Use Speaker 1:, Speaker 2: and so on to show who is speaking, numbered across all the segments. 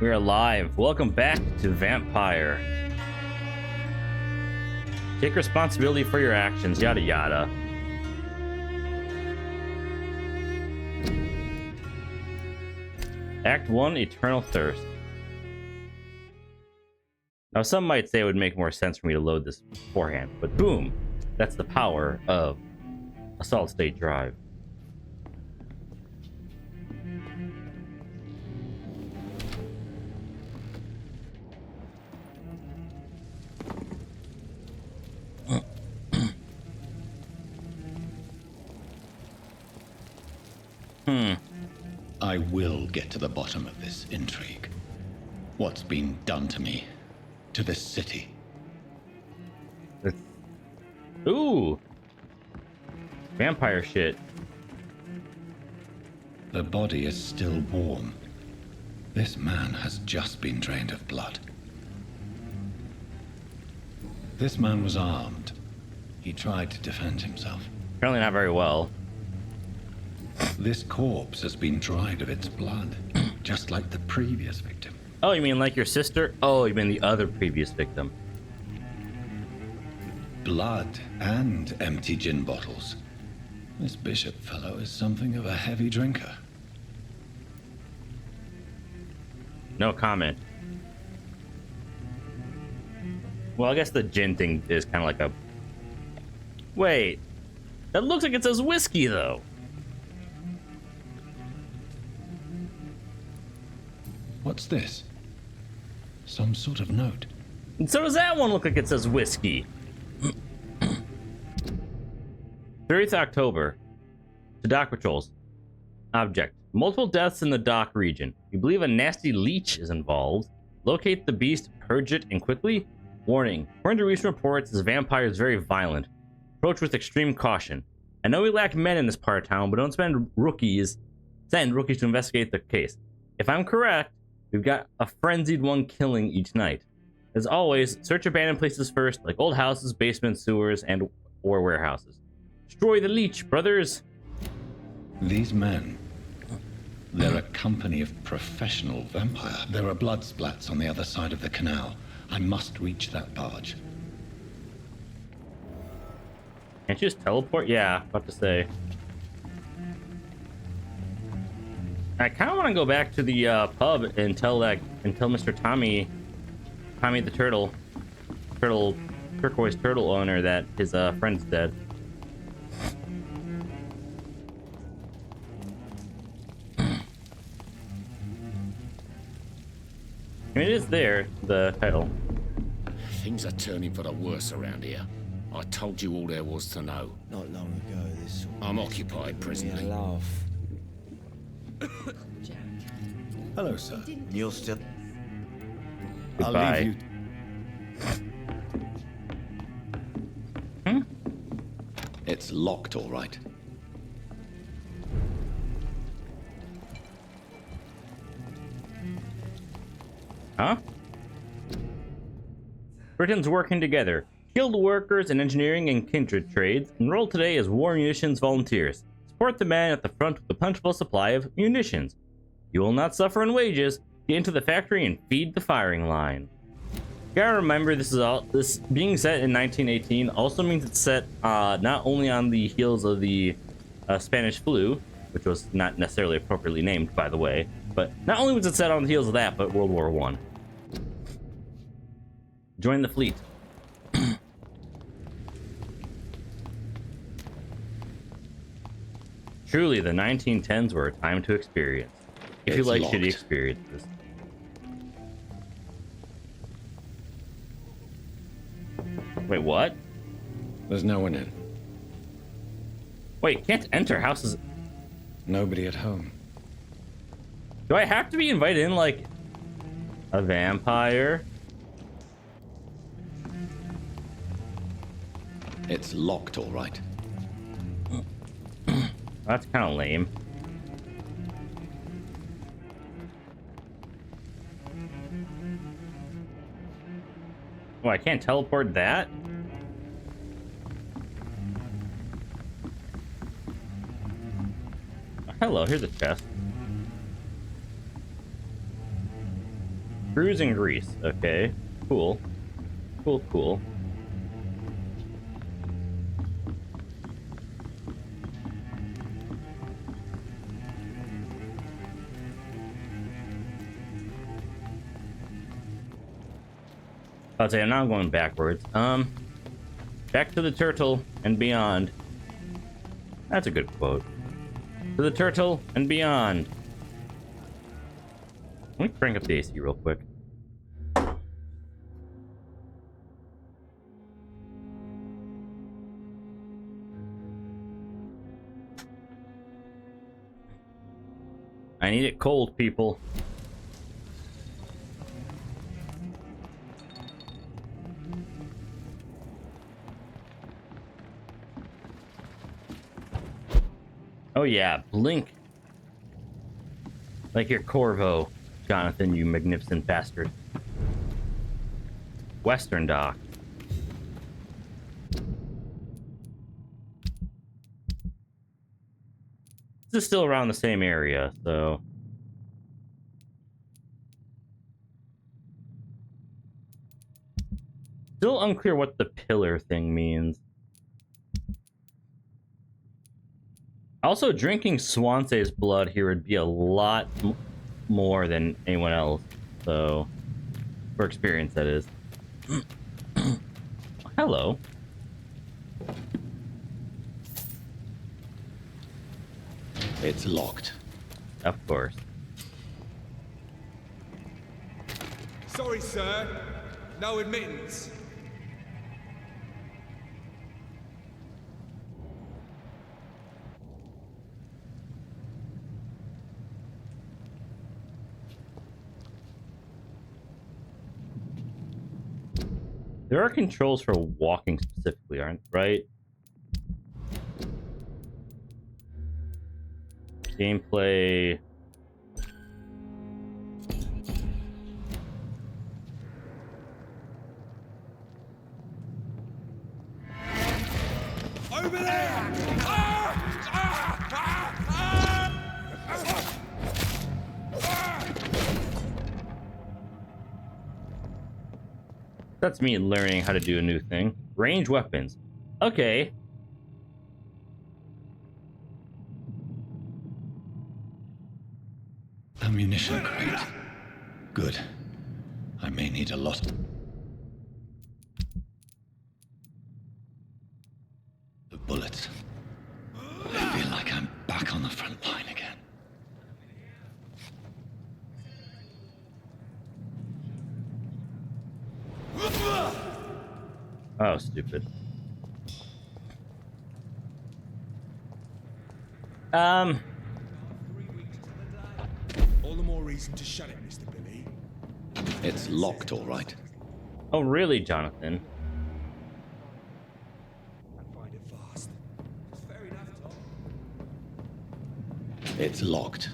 Speaker 1: We're live. Welcome back to Vampyr. Take responsibility for your actions, yada yada. Act 1, Eternal Thirst. Now some might say it would make more sense for me to load this beforehand, but boom! That's the power of a solid state drive.
Speaker 2: I will get to the bottom of this intrigue. What's been done to me, to this city.
Speaker 1: Ooh! Vampire shit.
Speaker 2: The body is still warm. This man has just been drained of blood. This man was armed. He tried to defend himself.
Speaker 1: Apparently not very well.
Speaker 2: This corpse has been dried of its blood, just like the previous victim.
Speaker 1: Oh, you mean like your sister? Oh, you mean the other previous victim.
Speaker 2: Blood and empty gin bottles. This bishop fellow is something of a heavy drinker.
Speaker 1: No comment. Well, I guess the gin thing is kind of like a... Wait. That looks like it says whiskey, though.
Speaker 2: What's this? Some sort of note.
Speaker 1: And so does that one look like it says whiskey. 30th October. To dock patrols. Object. Multiple deaths in the dock region. You believe a nasty leech is involved. Locate the beast, purge it, and quickly. Warning. According to recent reports, this vampire is very violent. Approach with extreme caution. I know we lack men in this part of town, but don't send rookies to investigate the case. If I'm correct, we've got a frenzied one killing each night. As always, search abandoned places first, like old houses, basements, sewers, or warehouses. Destroy the leech, brothers!
Speaker 2: These men, they're a company of professional vampire. There are blood splats on the other side of the canal. I must reach that barge.
Speaker 1: Can't you just teleport? Yeah, about to say. I kind of want to go back to the pub and tell Mr. Tommy the turquoise turtle owner that his friend's dead. I mean, it is there, the title.
Speaker 3: Things are turning for the worse around here. I told you all there was to know.
Speaker 4: Not long ago, this sort of
Speaker 3: I'm occupied presently.
Speaker 4: laugh.
Speaker 2: Hello, sir.
Speaker 4: You're still.
Speaker 1: Goodbye.
Speaker 2: I'll leave you. It's locked, all right.
Speaker 1: Huh? Britain's working together. Skilled workers in engineering and kindred trades enrolled today as war munitions volunteers. Support the men at the front with a plentiful supply of munitions. You will not suffer in wages. Get into the factory and feed the firing line. You gotta remember, this being set in 1918 also means it's set not only on the heels of the Spanish flu, which was not necessarily appropriately named, by the way, but not only was it set on the heels of that, but World War I. Join the fleet. Truly, the 1910s were a time to experience. If you
Speaker 2: It's
Speaker 1: like
Speaker 2: locked.
Speaker 1: shitty experiences. Wait, what?
Speaker 2: There's no one in.
Speaker 1: Wait, can't enter houses.
Speaker 2: Nobody at home.
Speaker 1: Do I have to be invited in like a vampire?
Speaker 2: It's locked, all right.
Speaker 1: That's kind of lame. Oh, I can't teleport that? Hello, here's a chest. Cruise in Greece. Okay. Cool. Cool, cool. I'll say I'm now going backwards. Back to the turtle and beyond. That's a good quote. To the turtle and beyond. Let me crank up the AC real quick. I need it cold, people. Oh yeah, blink. Like your Corvo, Jonathan, you magnificent bastard. Western Dock. This is still around the same area, so... Still unclear what the pillar thing means. Also, drinking Swanse's blood here would be a lot more than anyone else. So, for experience, that is. Hello.
Speaker 2: It's locked.
Speaker 1: Of course.
Speaker 5: Sorry, sir. No admittance.
Speaker 1: There are controls for walking specifically, aren't right? Gameplay.
Speaker 5: Over there!
Speaker 1: That's me learning how to do a new thing. Range weapons. Okay.
Speaker 2: Ammunition crate. Good. I may need a lot of bullets. I feel like I'm back on the front line again.
Speaker 1: Oh, stupid.
Speaker 5: All the more reason to shut it, Mr. Billy.
Speaker 2: It's locked, all right.
Speaker 1: Oh, really, Jonathan?
Speaker 5: I find it fast. It's fair enough, Tom.
Speaker 2: It's locked.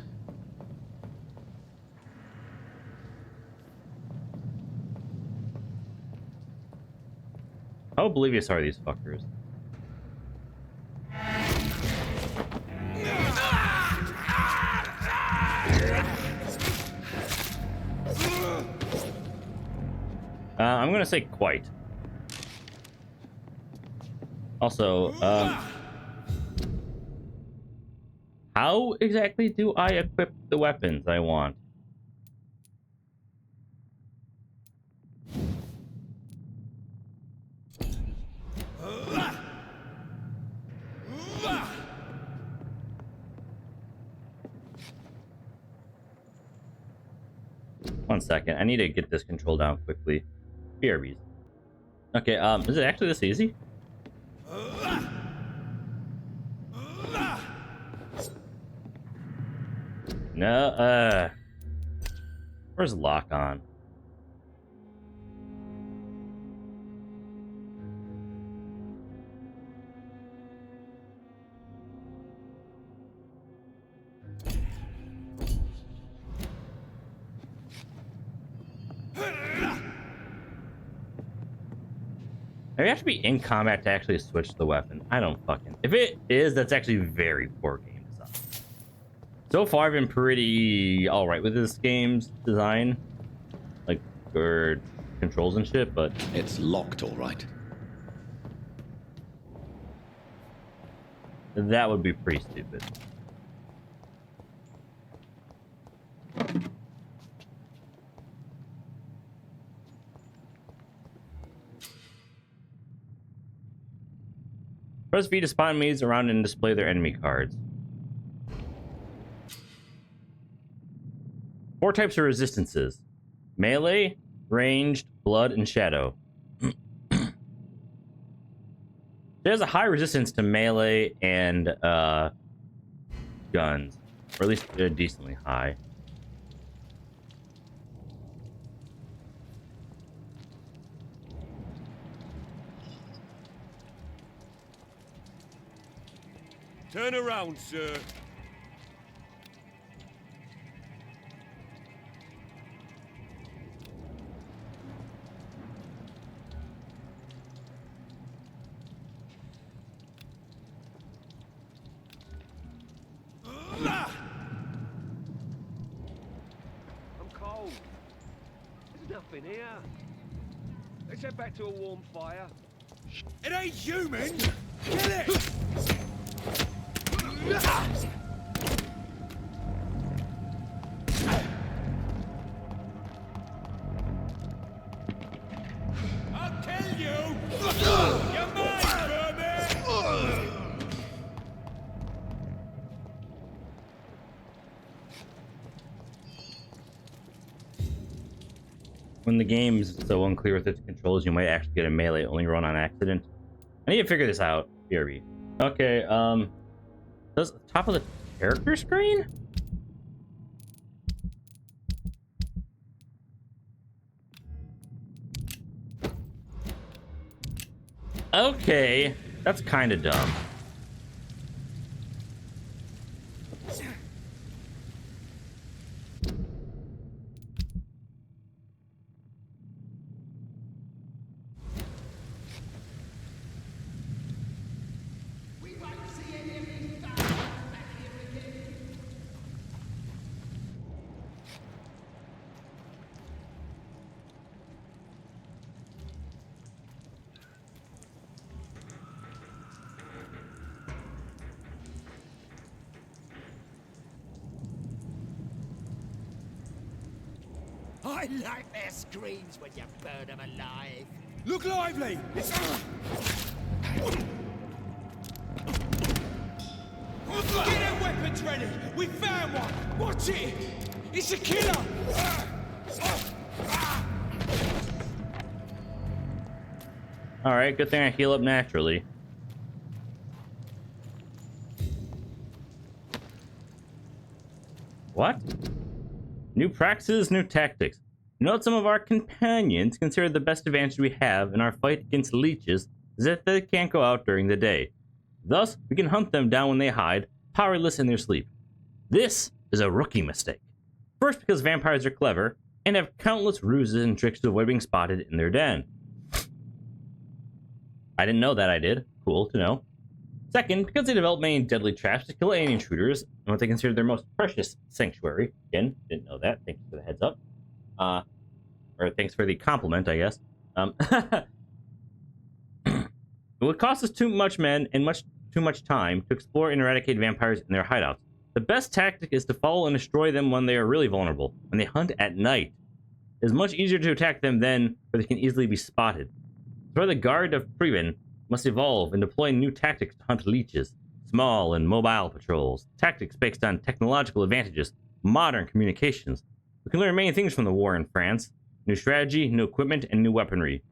Speaker 1: How oblivious are these fuckers? I'm gonna say quite. Also, how exactly do I equip the weapons I want? One second, I need to get this control down quickly. BRBs. Okay, is it actually this easy? No, where's lock on? Maybe I have to be in combat to actually switch the weapon. I don't fucking... If it is, that's actually very poor game design. So far, I've been pretty alright with this game's design. Like, or controls and shit, but
Speaker 2: It's locked, all right.
Speaker 1: that would be pretty stupid. Press V to spawn enemies around and display their enemy cards. 4 types of resistances: melee, ranged, blood, and shadow. There's a high resistance to melee and guns, or at least they're decently high.
Speaker 5: Turn around, sir.
Speaker 6: I'm cold. There's nothing here. Let's head back to a warm fire.
Speaker 5: It ain't human! Kill it! I'll kill you! You're mine, vermin!
Speaker 1: When the game's so unclear with its controls, you might actually get a melee only run on accident. I need to figure this out. BRB. Okay, does the top of the character screen? Okay, that's kind of dumb.
Speaker 7: I like their screams when you burn them alive.
Speaker 5: Look lively! It's... Get their weapons ready! We found one! Watch it! It's a killer!
Speaker 1: Alright, good thing I heal up naturally. What? New practices, new tactics. Note some of our companions consider the best advantage we have in our fight against leeches is that they can't go out during the day. Thus, we can hunt them down when they hide, powerless in their sleep. This is a rookie mistake. First, because vampires are clever and have countless ruses and tricks to avoid being spotted in their den. I didn't know that I did. Cool to know. Second, because they develop many deadly traps to kill any intruders and what they consider their most precious sanctuary. Again, didn't know that. Thanks for the heads up. Or thanks for the compliment, I guess. It would cost us too much men and too much time to explore and eradicate vampires in their hideouts. The best tactic is to follow and destroy them when they are really vulnerable, when they hunt at night. It is much easier to attack them then, where they can easily be spotted. So the Guard of Previn must evolve and deploy new tactics to hunt leeches, small and mobile patrols, tactics based on technological advantages, modern communications. We can learn many things from the war in France. New strategy, new equipment, and new weaponry.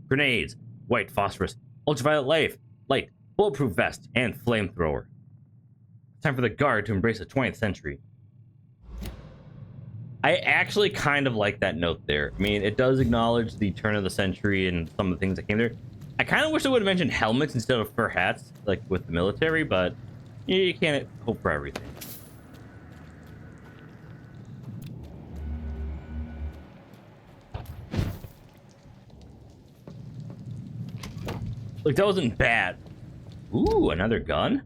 Speaker 1: Grenades, white phosphorus, ultraviolet light, bulletproof vest, and flamethrower. It's time for the Guard to embrace the 20th century. I actually kind of like that note there. I mean, it does acknowledge the turn of the century and some of the things that came there. I kind of wish they would have mentioned helmets instead of fur hats, like with the military, but you can't hope for everything. Like, that wasn't bad. Ooh, another gun?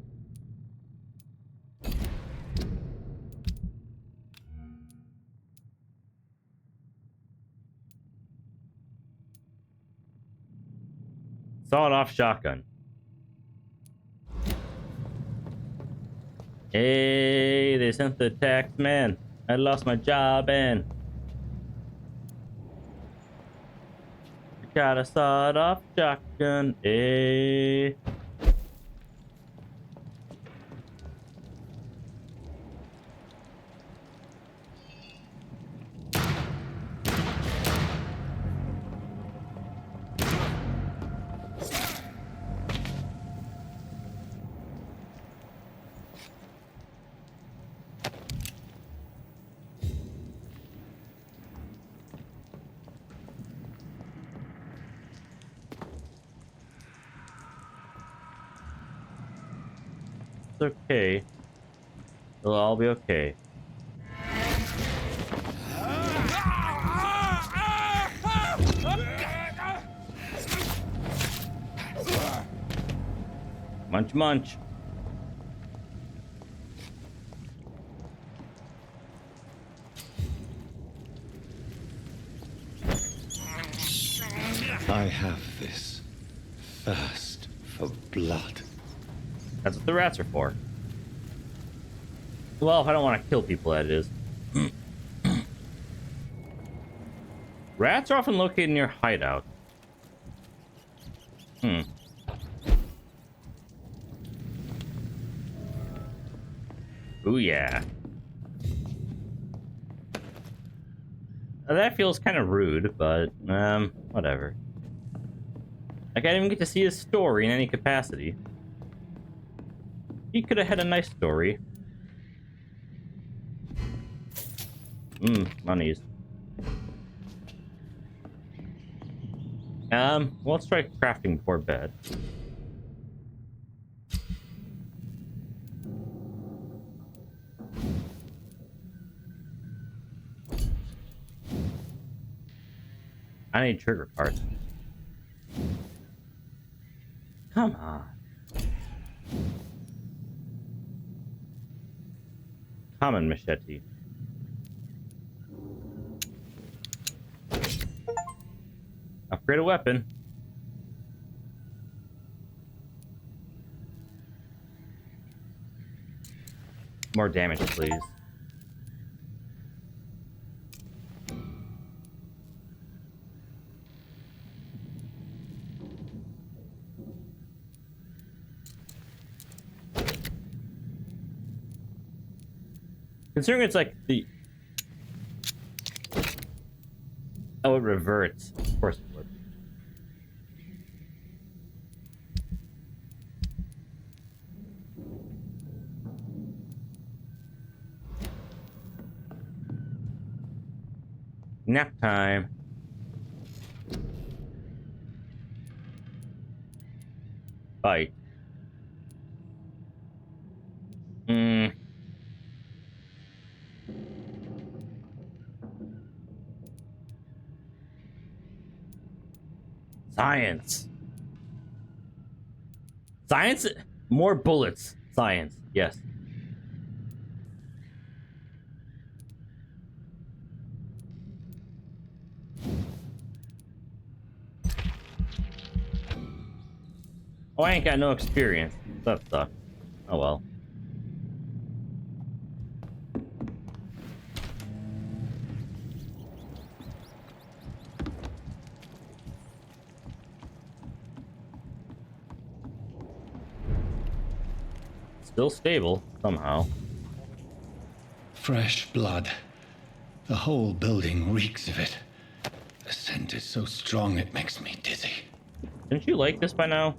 Speaker 1: Sawed-off shotgun. Hey, they sent the tax man. I lost my job and got a sawed-off shotgun. Hey. It's okay. It'll all be okay. Munch, munch.
Speaker 2: I have this thirst for blood.
Speaker 1: That's what the rats are for. Well, if I don't want to kill people, that is. Rats are often located near hideouts. Ooh, yeah. That feels kind of rude, but, whatever. Like, I didn't even get to see his story in any capacity. He could have had a nice story. Monies. Well, let's try crafting before bed. I need trigger cards. Come on. Common machete. Upgrade a weapon. More damage, please. Considering it's like the... Oh, it reverts. Of course it would. Nap time. Fight. Science. Science? More bullets. Science. Yes. Oh, I ain't got no experience. That sucks. Oh well. Still stable, somehow.
Speaker 2: Fresh blood. The whole building reeks of it. The scent is so strong it makes me dizzy.
Speaker 1: Didn't you like this by now?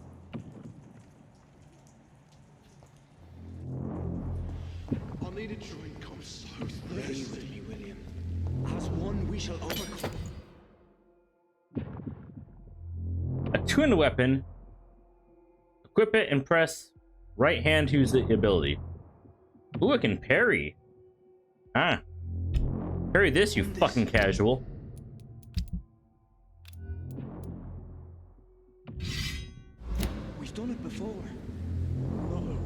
Speaker 5: I need a drink. I'm so thirsty. With me, William. As one, we shall overcome.
Speaker 1: Attune the weapon. Equip it and press right hand to use the ability. Ooh, it can parry. Ah. Parry this, you fucking casual.
Speaker 5: We've done it before. No.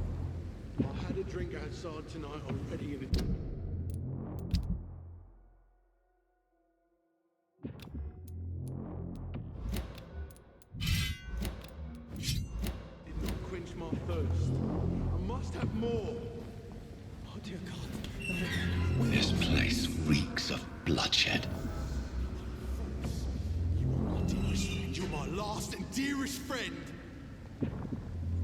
Speaker 5: I had a drink outside tonight already and it... our thirst. I must have more.
Speaker 4: Oh, dear God.
Speaker 2: This place reeks of bloodshed.
Speaker 4: You are my dearest friend. You're my last and dearest friend.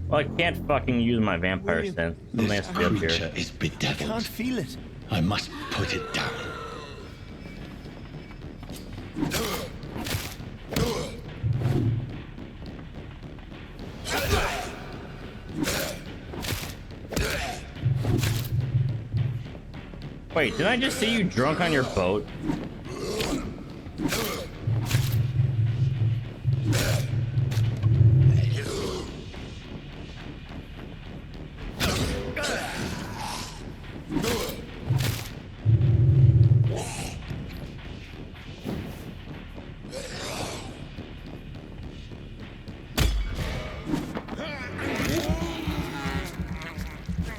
Speaker 1: Well, I can't fucking use my vampire
Speaker 4: William,
Speaker 1: sense. Something has
Speaker 2: This
Speaker 1: to be up
Speaker 2: creature
Speaker 1: here.
Speaker 2: is
Speaker 4: I
Speaker 2: bedeviled.
Speaker 4: can't feel it.
Speaker 2: I must put it down.
Speaker 1: Wait, did I just see you drunk on your boat?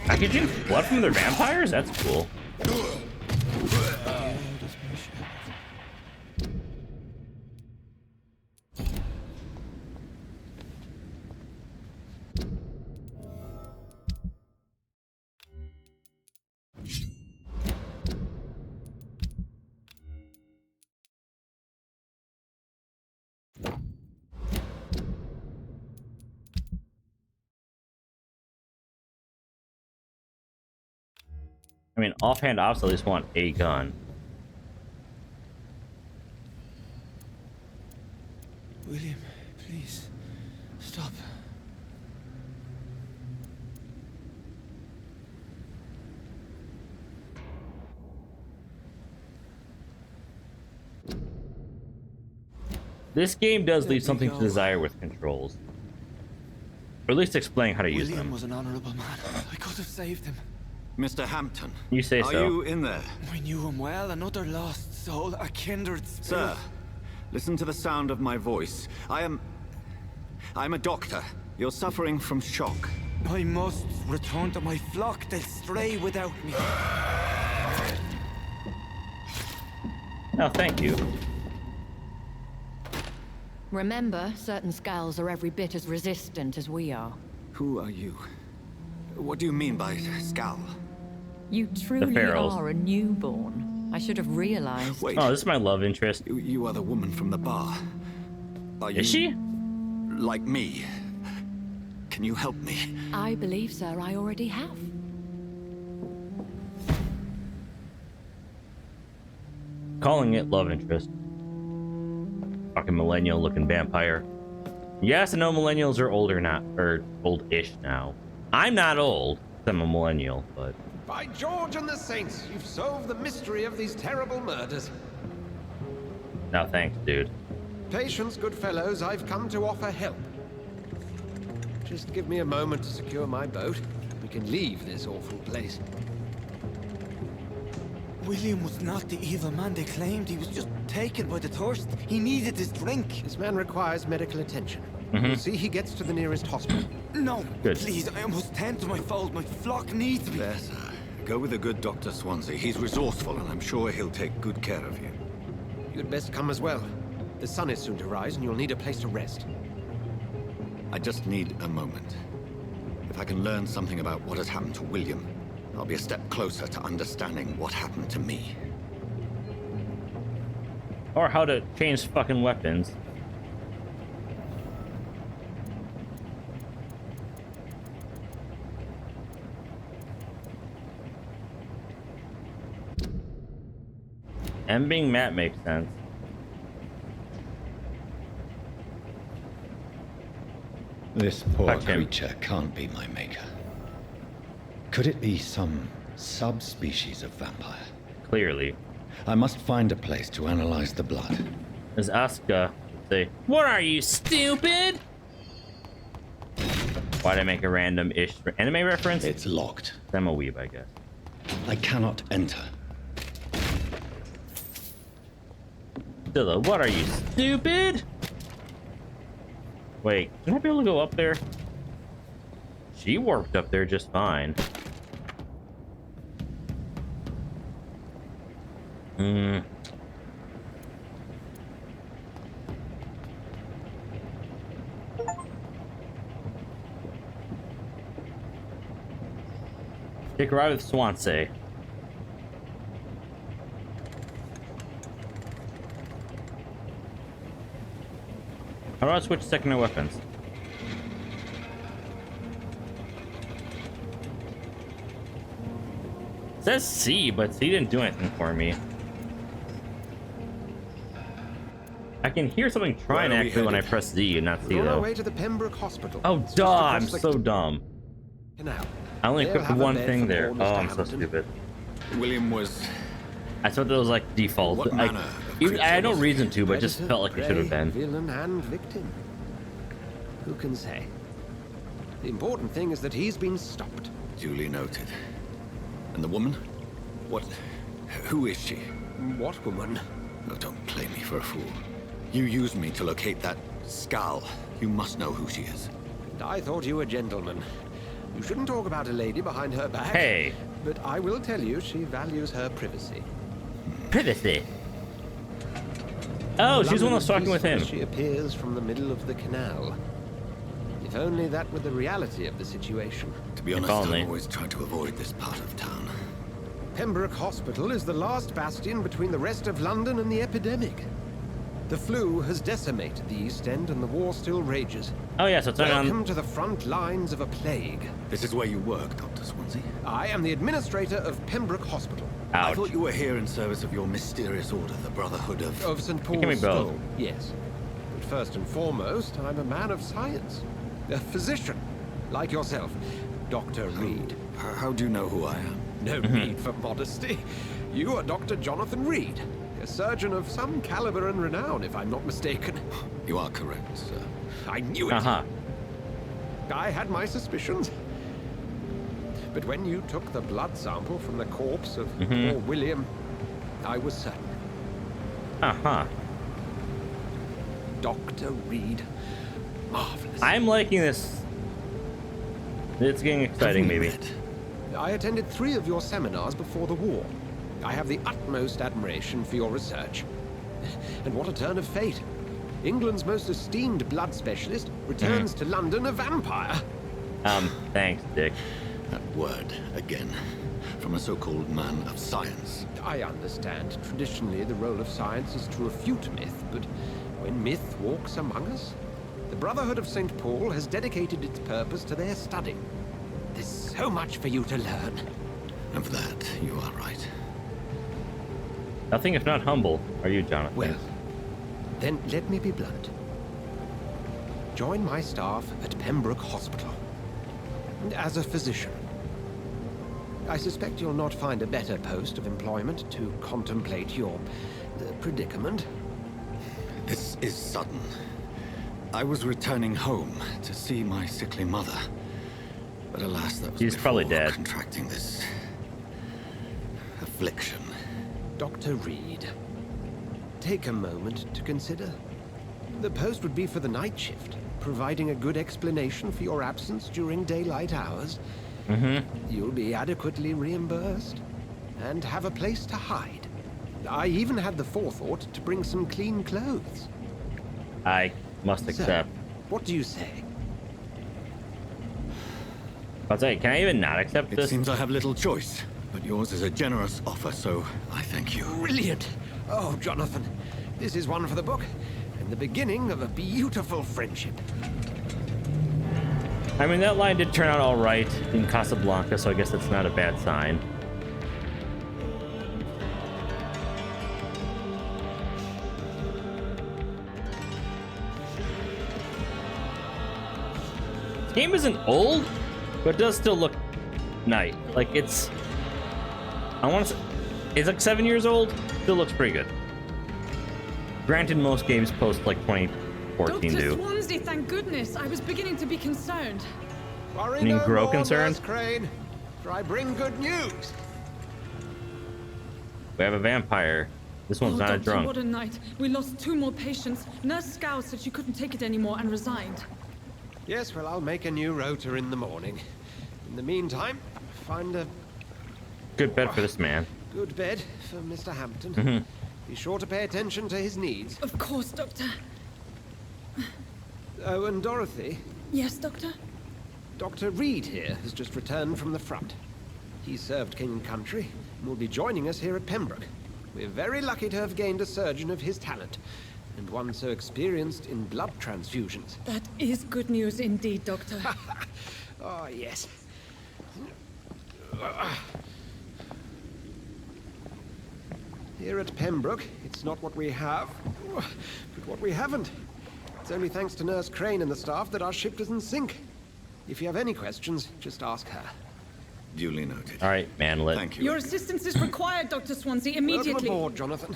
Speaker 1: I can drink blood from their vampires? That's cool. I mean, offhand ops at least want a gun.
Speaker 4: William, please, stop.
Speaker 1: This game does
Speaker 4: Let
Speaker 1: leave
Speaker 4: me
Speaker 1: something to
Speaker 4: go.
Speaker 1: desire with controls. Or at least explain how to use
Speaker 4: William
Speaker 1: them.
Speaker 4: was an honorable man. I could have saved him.
Speaker 2: Mr. Hampton,
Speaker 1: You say
Speaker 2: are
Speaker 1: so.
Speaker 2: you in there?
Speaker 4: I knew him well, another lost soul, a kindred spirit.
Speaker 2: Sir, listen to the sound of my voice. I'm a doctor. You're suffering from shock.
Speaker 4: I must return to my flock. They'll stray without me.
Speaker 1: Oh, thank you.
Speaker 8: Remember, certain skulls are every bit as resistant as we are.
Speaker 2: Who are you? What do you mean by scowl?
Speaker 8: You truly
Speaker 1: Pharaohs.
Speaker 8: are a newborn. I should have realized.
Speaker 2: Wait,
Speaker 1: Oh, this is my love interest.
Speaker 2: you are the woman from the bar. Are you
Speaker 1: Is she?
Speaker 2: like me? Can you help me?
Speaker 8: I believe, sir, I already have.
Speaker 1: Calling it love interest. Fucking millennial looking vampire. Yes, I know millennials are older now, or old-ish now. I'm not old, 'cause I'm a millennial, but
Speaker 6: By George and the Saints, you've solved the mystery of these terrible murders.
Speaker 1: no thanks, dude.
Speaker 6: Patience, good fellows, I've come to offer help. Just give me a moment to secure my boat. We can leave this awful place.
Speaker 4: William was not the evil man they claimed. He was just taken by the thirst. He needed his drink.
Speaker 6: This man requires medical attention. We'll see he gets to the nearest hospital.
Speaker 4: No,
Speaker 1: Good.
Speaker 4: please, I must tend to my fold. My flock needs me.
Speaker 2: There, sir. Go with the good Dr. Swansea. He's resourceful, and I'm sure he'll take good care of you.
Speaker 6: You'd best come as well. The sun is soon to rise, and you'll need a place to rest.
Speaker 2: I just need a moment. If I can learn something about what has happened to William, I'll be a step closer to understanding what happened to me.
Speaker 1: Or how to change fucking weapons. And being Matt makes sense.
Speaker 2: This poor
Speaker 1: Touch him.
Speaker 2: creature can't be my maker. Could it be some subspecies of vampire?
Speaker 1: Clearly.
Speaker 2: I must find a place to analyze the blood.
Speaker 1: As Asuka would say, "What are you, stupid?" Why'd I make a random-ish anime reference?
Speaker 2: It's locked.
Speaker 1: I'm a weeb, I guess.
Speaker 2: I cannot enter.
Speaker 1: Dilla, what are you, stupid? Wait, can I be able to go up there? She warped up there just fine. Hmm. Take a ride with Swansea. How do I switch secondary weapons? It says C, but C didn't do anything for me. I can hear something trying
Speaker 6: Where are we
Speaker 1: actually when I
Speaker 6: headed?
Speaker 1: press Z and not C
Speaker 6: We're on our
Speaker 1: though.
Speaker 6: way to the Pembroke Hospital.
Speaker 1: Oh,
Speaker 6: It's just
Speaker 1: duh!
Speaker 6: across
Speaker 1: I'm
Speaker 6: the
Speaker 1: so dumb.
Speaker 6: canal.
Speaker 1: I only
Speaker 6: They'll
Speaker 1: equipped
Speaker 6: have a
Speaker 1: one
Speaker 6: bed
Speaker 1: thing
Speaker 6: for
Speaker 1: there.
Speaker 6: poor
Speaker 1: Oh,
Speaker 6: Mr.
Speaker 1: I'm so
Speaker 6: Hampton.
Speaker 1: stupid.
Speaker 3: William was...
Speaker 1: I thought that was like default.
Speaker 3: What manner of
Speaker 1: I had no
Speaker 3: creature was
Speaker 1: reason to, but it just
Speaker 6: Predator,
Speaker 1: felt like it should have
Speaker 6: prey,
Speaker 1: been.
Speaker 6: Villain and victim. Who can say? The important thing is that he's been stopped.
Speaker 3: duly noted. And the woman? What... who is she?
Speaker 6: What woman?
Speaker 3: Oh, don't play me for a fool. You used me to locate that skull. You must know who she is.
Speaker 6: And I thought you a gentleman. You shouldn't talk about a lady behind her back.
Speaker 1: Hey.
Speaker 6: But I will tell you, she values her privacy.
Speaker 1: Privacy. Oh, she's the one that's talking with him.
Speaker 6: She appears from the middle of the canal. If only that were the reality of the situation.
Speaker 3: To be
Speaker 1: If
Speaker 3: honest,
Speaker 1: only.
Speaker 3: I've always tried to avoid this part of town.
Speaker 6: Pembroke Hospital is the last bastion between the rest of London and the epidemic. The flu has decimated the East End and the war still rages.
Speaker 1: Oh yeah, so it's not
Speaker 6: Welcome
Speaker 1: on.
Speaker 6: to the front lines of a plague.
Speaker 3: This is where you work, Dr. Swansea.
Speaker 6: I am the administrator of Pembroke Hospital.
Speaker 3: I
Speaker 1: Ouch.
Speaker 3: thought you were here in service of your mysterious order, the Brotherhood of...
Speaker 6: Of St.
Speaker 1: Give me
Speaker 6: Paul's
Speaker 1: both.
Speaker 6: Stone, yes. But first and foremost, I'm a man of science. A physician, like yourself, Dr. Reed.
Speaker 3: How do you know who I am?
Speaker 6: No need for modesty. You are Dr. Jonathan Reed, a surgeon of some caliber and renown, if I'm not mistaken.
Speaker 3: You are correct, sir.
Speaker 6: I knew it.
Speaker 1: Uh-huh.
Speaker 6: I had my suspicions. But when you took the blood sample from the corpse of poor William, I was certain.
Speaker 1: Uh-huh.
Speaker 6: Dr. Reed. Marvelous.
Speaker 1: I'm liking this. It's getting exciting, maybe.
Speaker 6: I attended 3 of your seminars before the war. I have the utmost admiration for your research. And what a turn of fate. England's most esteemed blood specialist returns to London a vampire.
Speaker 1: Thanks, Dick.
Speaker 3: That word, again, from a so-called man of science.
Speaker 6: I understand. Traditionally, the role of science is to refute myth, but when myth walks among us, the Brotherhood of St. Paul has dedicated its purpose to their study. There's so much for you to learn.
Speaker 3: And for that, you are right.
Speaker 1: Nothing if not humble. Are you, Jonathan?
Speaker 6: Well, then let me be blunt. Join my staff at Pembroke Hospital. As a physician. I suspect you'll not find a better post of employment to contemplate your predicament.
Speaker 3: This is sudden. I was returning home to see my sickly mother. But alas, that was
Speaker 1: He's probably
Speaker 3: before
Speaker 1: dead.
Speaker 3: contracting this... affliction.
Speaker 6: Dr. Reed, take a moment to consider. The post would be for the night shift, providing a good explanation for your absence during daylight hours. You'll be adequately reimbursed and have a place to hide. I even had the forethought to bring some clean clothes.
Speaker 1: I must
Speaker 6: So,
Speaker 1: accept.
Speaker 6: what do you say?
Speaker 1: I'll say, can I even not accept
Speaker 3: It
Speaker 1: this?
Speaker 3: seems I have little choice, but yours is a generous offer, so I thank you.
Speaker 6: Brilliant! Oh, Jonathan, this is one for the book, and the beginning of a beautiful friendship.
Speaker 1: I mean, that line did turn out all right in Casablanca, so I guess that's not a bad sign. This game isn't old, but it does still look nice. Like it's, I want to say, it's like 7 years old. Still looks pretty good. Granted, most games post like 2014
Speaker 9: Dr.
Speaker 1: do.
Speaker 9: Swansea, thank goodness. I was beginning to be concerned.
Speaker 6: Worry
Speaker 1: mean
Speaker 6: no
Speaker 1: grow
Speaker 6: more,
Speaker 1: concerned?
Speaker 6: Nurse Crane, for I bring good news.
Speaker 1: We have a vampire. This one's
Speaker 9: Oh,
Speaker 1: not a
Speaker 9: Doctor,
Speaker 1: drunk.
Speaker 9: what a night. We lost 2 more patients. Nurse Scow said she couldn't take it anymore and resigned.
Speaker 6: Yes, well, I'll make a new rota in the morning. In the meantime, find a
Speaker 1: Good bed for this man.
Speaker 6: good bed for Mr. Hampton.
Speaker 1: Mm-hmm.
Speaker 6: Be sure to pay attention to his needs.
Speaker 9: Of course, Doctor.
Speaker 6: Oh, and Dorothy,
Speaker 9: Yes, Doctor?
Speaker 6: Dr. Reed here has just returned from the front. He served King and Country and will be joining us here at Pembroke. We're very lucky to have gained a surgeon of his talent, and one so experienced in blood transfusions.
Speaker 9: That is good news indeed, Doctor.
Speaker 6: Oh, yes. Here at Pembroke, it's not what we have, but what we haven't. It's only thanks to Nurse Crane and the staff that our ship doesn't sink. If you have any questions, just ask her.
Speaker 3: Duly noted.
Speaker 1: All right, manlet.
Speaker 3: Thank you.
Speaker 9: Your assistance is required, Dr. Swansea, immediately.
Speaker 6: Welcome aboard, Jonathan.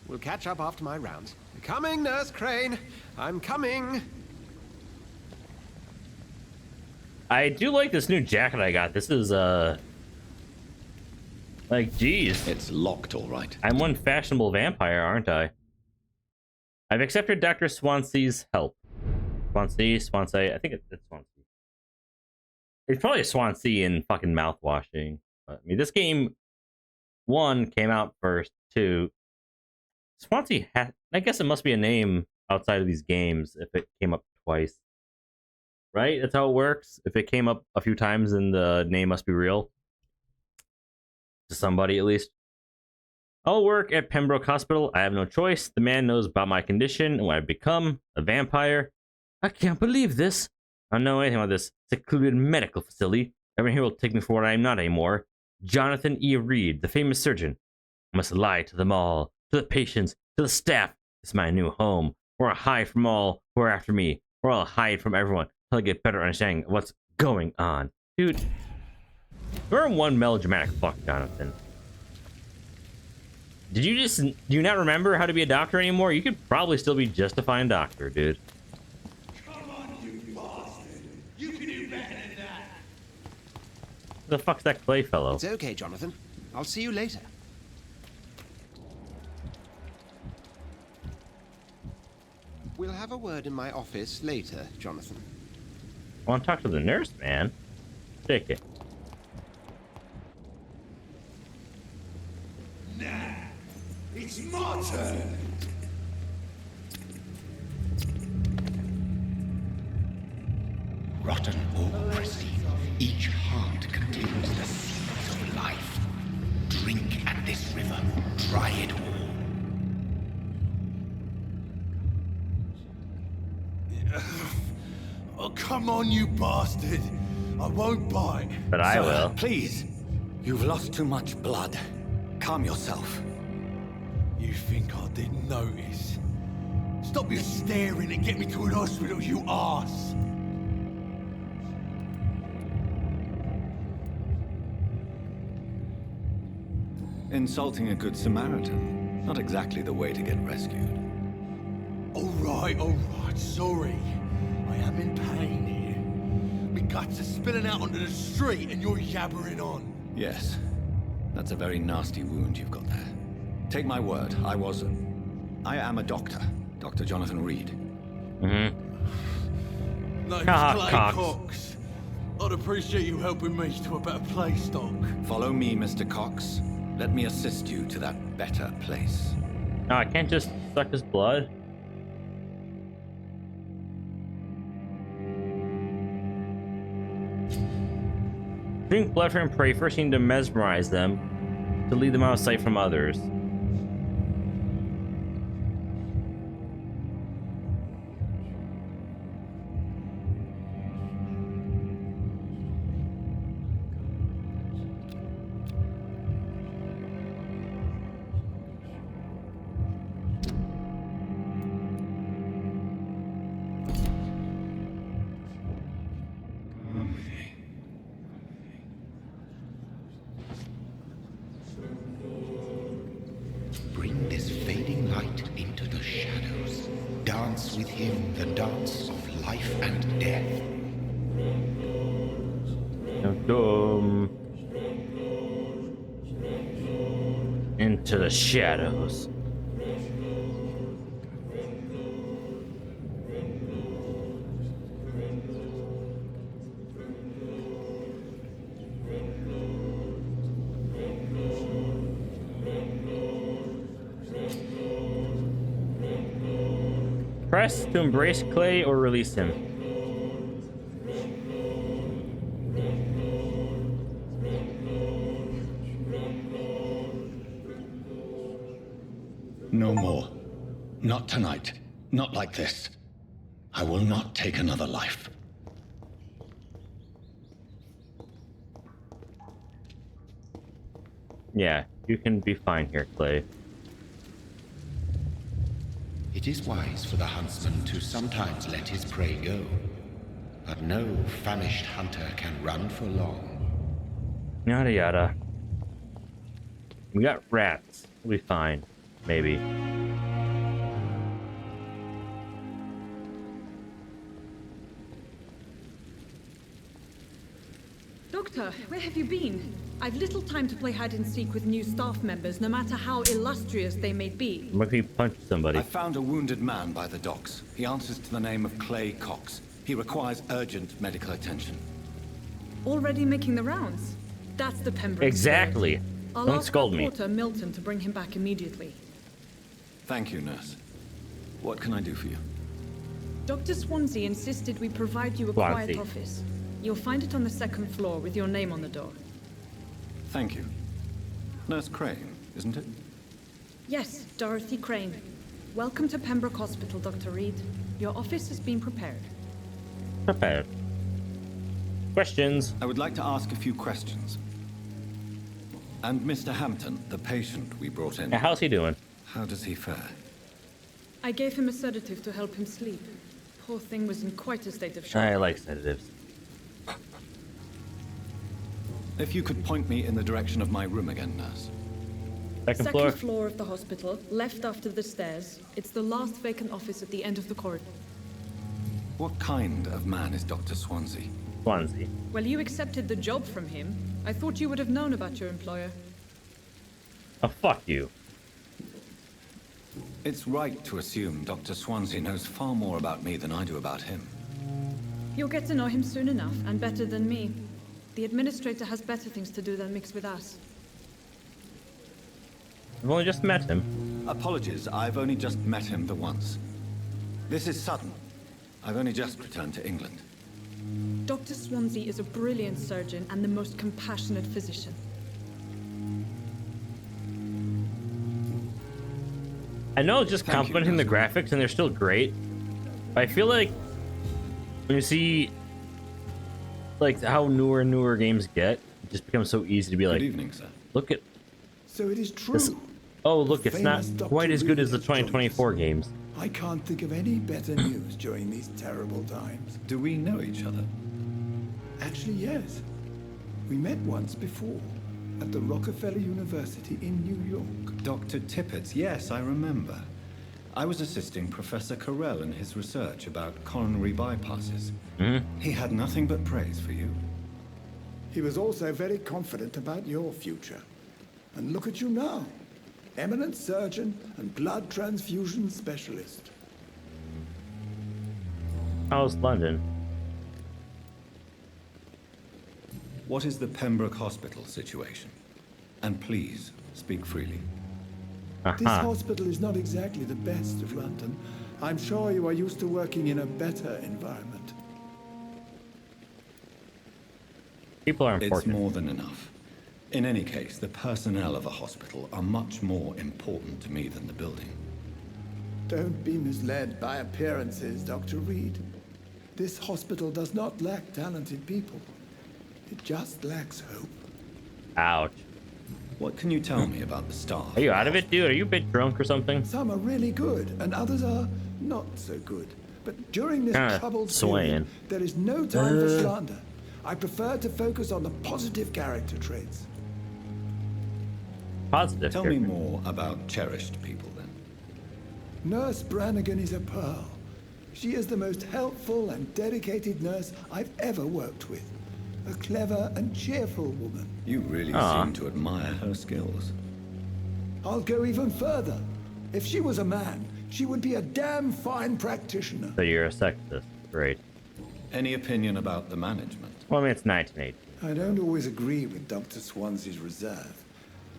Speaker 6: We'll catch up after my rounds. Coming, Nurse Crane. I'm coming.
Speaker 1: I do like this new jacket I got. This is like, geez.
Speaker 2: It's locked, all right.
Speaker 1: I'm one fashionable vampire, aren't I? I've accepted Dr. Swansea's help. Swansea, I think it's Swansea. It's probably a Swansea in fucking mouthwashing. But, I mean, this game, 1 came out first. 2, Swansea I guess it must be a name outside of these games if it came up twice. Right? That's how it works. If it came up a few times, then the name must be real. To somebody, at least. I'll work at Pembroke Hospital. I have no choice. The man knows about my condition and what I've become. A vampire. I can't believe this. I don't know anything about this secluded medical facility. Everyone here will take me for what I am not anymore. Jonathan E. Reed, the famous surgeon. I must lie to them all, to the patients, to the staff. This is my new home, where I hide from all who are after me, where I'll hide from everyone until I get better understanding of what's going on. Dude, you're one melodramatic fuck, Jonathan. Do you not remember how to be a doctor anymore? You could probably still be just a fine doctor, dude. The fuck's that clay fellow?
Speaker 6: It's okay, Jonathan. I'll see you later. We'll have a word in my office later, Jonathan.
Speaker 1: I want to talk to the nurse, man. Take it.
Speaker 7: Nah, it's my turn.
Speaker 2: Rotten or pristine, each heart contains the seeds of life. Drink at this river, try it all.
Speaker 5: Oh, come on, you bastard. I won't bite.
Speaker 1: But I
Speaker 3: Sir,
Speaker 1: will.
Speaker 3: Please. You've lost too much blood. Calm yourself.
Speaker 5: You think I didn't notice? Stop your staring and get me to an hospital, you arse.
Speaker 3: Insulting a good Samaritan. Not exactly the way to get rescued.
Speaker 5: All right, sorry. I am in pain here. My guts are spilling out onto the street and you're yabbering on.
Speaker 3: Yes. That's a very nasty wound you've got there. Take my word, I am a doctor. Dr. Jonathan Reed.
Speaker 5: Name's
Speaker 1: Ah,
Speaker 5: Clay
Speaker 1: Cox.
Speaker 5: Cox. I'd appreciate you helping me to a better place, Doc.
Speaker 3: Follow me, Mr. Cox. Let me assist you to that better place.
Speaker 1: No, I can't just suck his blood. Drink blood from prey first seem to mesmerize them, to lead them out of sight from others.
Speaker 2: Bring this fading light into the shadows. Dance with him the dance of life and death.
Speaker 1: Dum. Into the shadows. Press to embrace Clay or release him.
Speaker 2: Not tonight. Not like this. I will not take another life.
Speaker 1: Yeah, you can be fine here, Clay.
Speaker 10: It is wise for the huntsman to sometimes let his prey go. But no famished hunter can run for long.
Speaker 1: Yada yada. We got rats. We'll be fine. Maybe.
Speaker 9: Doctor, where have you been? I've little time to play hide and seek with new staff members, no matter how illustrious they may be.
Speaker 1: What if he punched somebody?
Speaker 3: I found a wounded man by the docks. He answers to the name of Clay Cox. He requires urgent medical attention.
Speaker 9: Already making the rounds? That's the Pembroke
Speaker 1: Exactly.
Speaker 9: spirit. I'll
Speaker 1: Don't
Speaker 9: ask
Speaker 1: scold
Speaker 9: our
Speaker 1: me.
Speaker 9: porter, Milton, to bring him back immediately.
Speaker 3: Thank you, nurse. What can I do for you?
Speaker 9: Dr. Swansea insisted we provide you a quiet office. You'll find it on the second floor with your name on the door.
Speaker 3: Thank you. Nurse Crane, isn't it?
Speaker 9: Yes, Dorothy Crane. Welcome to Pembroke Hospital, Dr. Reed. Your office has been prepared.
Speaker 1: Prepared. Questions?
Speaker 3: I would like to ask a few questions. And Mr. Hampton, the patient we brought in.
Speaker 1: How's he doing?
Speaker 3: How does he fare?
Speaker 9: I gave him a sedative to help him sleep. Poor thing was in quite a state of shock.
Speaker 1: I like sedatives.
Speaker 3: If you could point me in the direction of my room again, nurse.
Speaker 1: Second
Speaker 9: floor of the hospital, left after the stairs. It's the last vacant office at the end of the corridor.
Speaker 3: What kind of man is Dr. Swansea?
Speaker 1: Swansea.
Speaker 9: Well, you accepted the job from him. I thought you would have known about your employer.
Speaker 1: Oh, fuck you.
Speaker 3: It's right to assume Dr. Swansea knows far more about me than I do about him.
Speaker 9: You'll get to know him soon enough, and better than me. The administrator has better things to do than mix with us.
Speaker 1: I've only just met him.
Speaker 3: Apologies, I've only just met him the once. This is sudden. I've only just returned to England.
Speaker 9: Dr. Swansea is a brilliant surgeon and the most compassionate physician.
Speaker 1: I know just complimenting the graphics and they're still great, but I feel like when you see like how newer games get, it just becomes so easy to be like,
Speaker 3: Good evening, sir.
Speaker 1: Look at
Speaker 11: So it is true.
Speaker 1: this. Oh, look, it's not quite as good as the 2024 games.
Speaker 11: I can't think of any better news during these terrible times.
Speaker 3: Do we know each other?
Speaker 11: Actually, yes. We met once before at the Rockefeller University in New York.
Speaker 3: Dr. Tippett, yes, I remember. I was assisting Professor Carell in his research about coronary bypasses. He had nothing but praise for you.
Speaker 11: He was also very confident about your future. And look at you now. Eminent surgeon and blood transfusion specialist.
Speaker 1: How's London?
Speaker 3: What is the Pembroke Hospital situation? And please, speak freely.
Speaker 11: This hospital is not exactly the best of London. I'm sure you are used to working in a better environment.
Speaker 1: People are important.
Speaker 3: It's more than enough. In any case, the personnel of a hospital are much more important to me than the building.
Speaker 11: Don't be misled by appearances, Dr. Reed. This hospital does not lack talented people. It just lacks hope.
Speaker 1: Ouch.
Speaker 3: What can you tell me about the staff?
Speaker 1: Are you out of it, dude? Are you a bit drunk or something?
Speaker 11: Some are really good, and others are not so good. But during this troubled
Speaker 1: swaying.
Speaker 11: period, there is no time for slander. I prefer to focus on the positive character traits.
Speaker 1: Positive.
Speaker 3: Tell me more about cherished people, then.
Speaker 11: Nurse Brannigan is a pearl. She is the most helpful and dedicated nurse I've ever worked with. A clever and cheerful woman.
Speaker 3: You really seem to admire her skills.
Speaker 11: I'll go even further. If she was a man, she would be a damn fine practitioner.
Speaker 1: So you're a sexist. Great.
Speaker 3: Any opinion about the management?
Speaker 1: Well, I mean, it's 1980.
Speaker 11: I don't always agree with Dr. Swansea's reserve,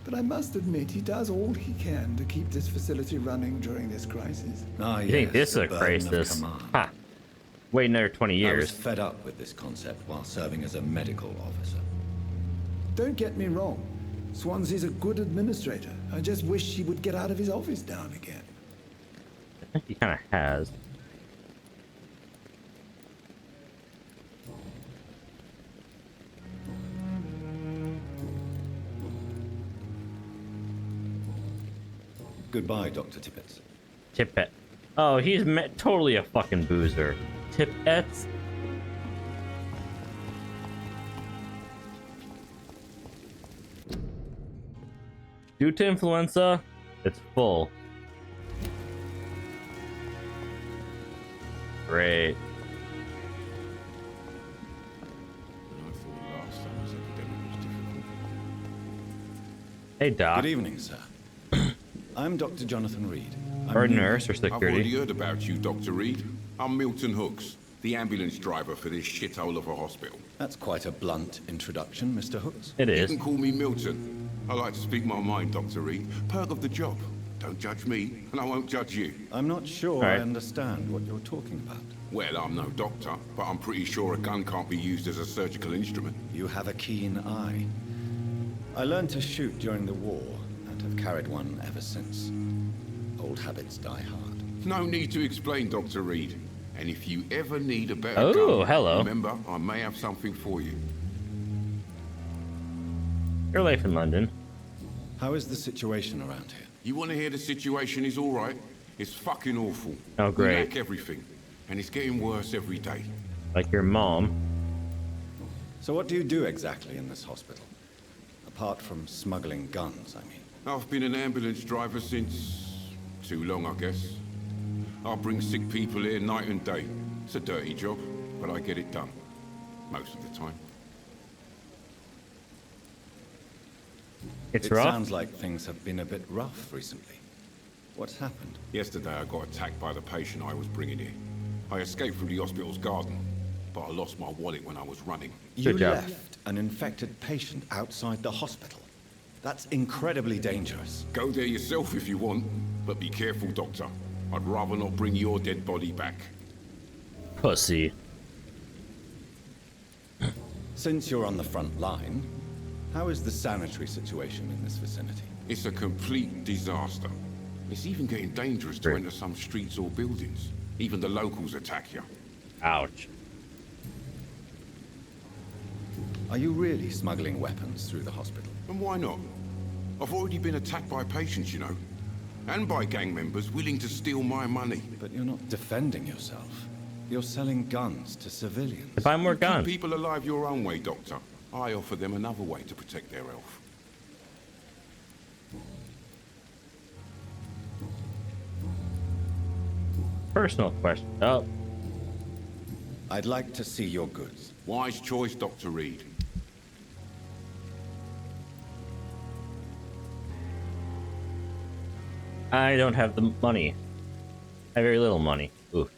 Speaker 11: but I must admit he does all he can to keep this facility running during this crisis.
Speaker 1: You think this is a crisis? Ha! Wait another 20 years.
Speaker 3: I was fed up with this concept while serving as a medical officer.
Speaker 11: Don't get me wrong. Swansea's a good administrator. I just wish he would get out of his office now and again.
Speaker 1: I think he kind of has.
Speaker 3: Goodbye, Dr. Tippett.
Speaker 1: Tippett. Oh, he's totally a fucking boozer. Tippett. Due to influenza, it's full. Great. Hey, Doc.
Speaker 3: Good evening, sir. I'm Dr. Jonathan Reed.
Speaker 1: Or nurse or
Speaker 12: I've
Speaker 1: security.
Speaker 12: already heard about you, Dr. Reed. I'm Milton Hooks, the ambulance driver for this shithole of a hospital.
Speaker 3: That's quite a blunt introduction, Mr. Hooks.
Speaker 1: It
Speaker 12: You
Speaker 1: is.
Speaker 12: can call me Milton. I like to speak my mind, Dr. Reed. Perk of the job. Don't judge me, and I won't judge you.
Speaker 3: I'm not sure I understand what you're talking about.
Speaker 12: Well, I'm no doctor, but I'm pretty sure a gun can't be used as a surgical instrument.
Speaker 3: You have a keen eye. I learned to shoot during the war, and have carried one ever since. Old habits die hard.
Speaker 12: No need to explain, Dr. Reed. And if you ever need a better
Speaker 1: Oh,
Speaker 12: gun,
Speaker 1: hello.
Speaker 12: remember, I may have something for you.
Speaker 1: Your life in London.
Speaker 3: How is the situation around here?
Speaker 12: You want to hear the situation is all right? It's fucking awful.
Speaker 1: Oh, great.
Speaker 12: We lack everything, and it's getting worse every day.
Speaker 1: Like your mom.
Speaker 3: So what do you do exactly in this hospital? Apart from smuggling guns, I mean.
Speaker 12: I've been an ambulance driver since... too long, I guess. I bring sick people here night and day. It's a dirty job, but I get it done. Most of the time.
Speaker 1: It's
Speaker 3: It
Speaker 1: rough.
Speaker 3: sounds like things have been a bit rough recently. What's happened?
Speaker 12: Yesterday I got attacked by the patient I was bringing here. I escaped from the hospital's garden, but I lost my wallet when I was running.
Speaker 3: You left an infected patient outside the hospital. That's incredibly dangerous.
Speaker 12: Go there yourself if you want, but be careful, Doctor. I'd rather not bring your dead body back.
Speaker 1: Pussy.
Speaker 3: Since you're on the front line, how is the sanitary situation in this vicinity?
Speaker 12: It's a complete disaster. It's even getting dangerous to enter some streets or buildings. Even the locals attack you.
Speaker 1: Ouch.
Speaker 3: Are you really smuggling weapons through the hospital?
Speaker 12: And why not? I've already been attacked by patients, you know. And by gang members willing to steal my money.
Speaker 3: But you're not defending yourself. You're selling guns to civilians.
Speaker 1: To buy more guns.
Speaker 12: Keep people alive your own way, Doctor. I offer them another way to protect their health.
Speaker 1: Personal question. Oh.
Speaker 3: I'd like to see your goods.
Speaker 12: Wise choice, Dr. Reed.
Speaker 1: I don't have the money. I have very little money. Oof.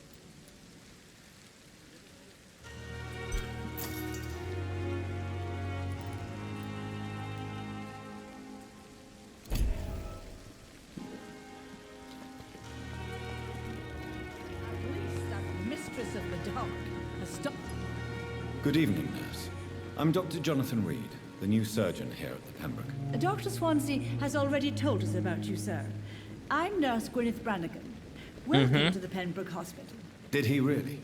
Speaker 9: Mistress of the dark has stopped.
Speaker 3: Good evening, nurse. I'm Dr. Jonathan Reed, the new surgeon here at the Pembroke.
Speaker 13: Dr. Swansea has already told us about you, sir. I'm Nurse Gwyneth Brannigan. Welcome to the Pembroke Hospital.
Speaker 3: Did he really?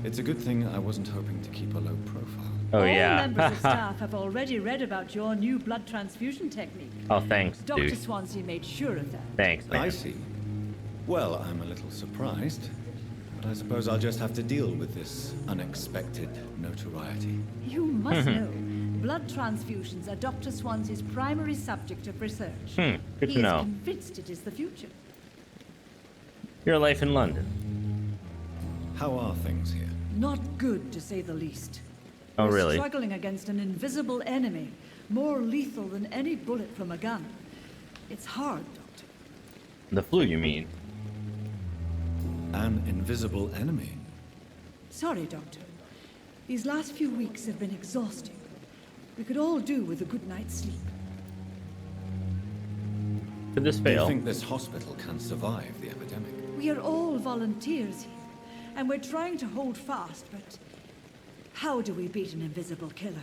Speaker 3: It's a good thing I wasn't hoping to keep a low profile.
Speaker 1: Oh,
Speaker 13: All
Speaker 1: yeah.
Speaker 13: members of staff have already read about your new blood transfusion technique.
Speaker 1: Oh, thanks,
Speaker 13: Dr.
Speaker 1: dude.
Speaker 13: Swansea made sure of that.
Speaker 1: Thanks, man.
Speaker 3: I see. Well, I'm a little surprised, but I suppose I'll just have to deal with this unexpected notoriety.
Speaker 13: You must know, blood transfusions are Dr. Swansea's primary subject of research.
Speaker 1: Good
Speaker 13: He
Speaker 1: to
Speaker 13: is
Speaker 1: know.
Speaker 13: convinced it is the future.
Speaker 1: Your life in London.
Speaker 3: How are things here?
Speaker 13: Not good, to say the least.
Speaker 1: Oh,
Speaker 13: We're
Speaker 1: really?
Speaker 13: struggling against an invisible enemy, more lethal than any bullet from a gun. It's hard, Doctor.
Speaker 1: The flu, you mean?
Speaker 3: An invisible enemy?
Speaker 13: Sorry, Doctor. These last few weeks have been exhausting. We could all do with a good night's sleep.
Speaker 1: Could this
Speaker 3: Do you
Speaker 1: fail?
Speaker 3: think this hospital can survive the epidemic?
Speaker 13: We are all volunteers here, and we're trying to hold fast, but how do we beat an invisible killer?